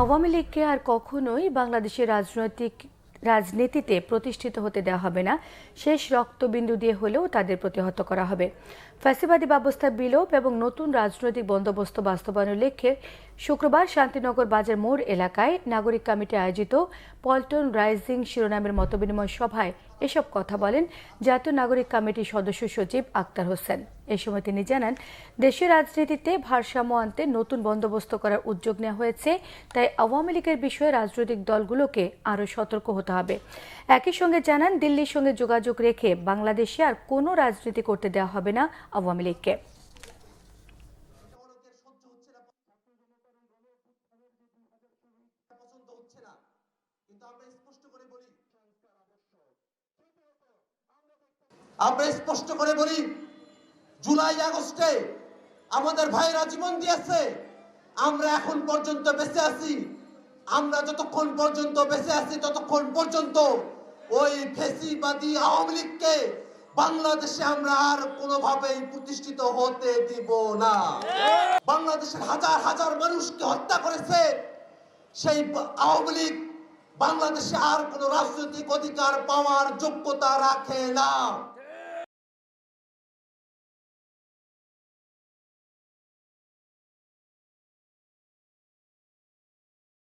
আওয়ামী লীগকে আর কখনোই বাংলাদেশের রাজনীতিতে প্রতিষ্ঠিত হতে দেওয়া হবে না। শেষ রক্তবিন্দু দিয়ে হলেও তাদের প্রতিহত করা হবে। ফ্যাসিবাদী ব্যবস্থা বিলোপ এবং নতুন রাজনৈতিক বন্দোবস্ত বাস্তবায়নের লক্ষ্যে শুক্রবার শান্তিনগর বাজার মোড় এলাকায় নাগরিক কমিটি আয়োজিত পল্টন রাইজিং শিরোনামের মতবিনিময় সভায় এসব কথা বলেন জাতীয় নাগরিক কমিটির সদস্য সচিব আক্তার হোসেন। এ সময় তিনি জানান, দেশের রাজনীতিতে ভারসাম্য আনতে নতুন বন্দোবস্ত করার উদ্যোগ নেওয়া হয়েছে, তাই আওয়ামী লীগের বিষয়ে রাজনৈতিক দলগুলোকে আরও সতর্ক হতে হবে। একই সঙ্গে জানান, দিল্লির সঙ্গে যোগাযোগ রেখে বাংলাদেশে আর কোনো রাজনীতি করতে দেওয়া হবে না আওয়ামী লীগকে। আমরা স্পষ্ট করে বলি, জুলাই আগস্টে আমাদের ভাইরা জীবন দিয়েছে, আমরা এখন পর্যন্ত বেঁচে আছি। আমরা যতক্ষণ পর্যন্ত বেঁচে আছি ততক্ষণ পর্যন্ত ওই ফ্যাসিবাদী আওয়ামী লীগকে বাংলাদেশে আমরা আর কোনোভাবেই প্রতিষ্ঠিত হতে দিব না। বাংলাদেশের হাজার হাজার মানুষকে হত্যা করেছে সেই আওয়ামী লীগ বাংলাদেশে আর কোনো রাজনৈতিক অধিকার পাওয়ার যোগ্যতা রাখে না।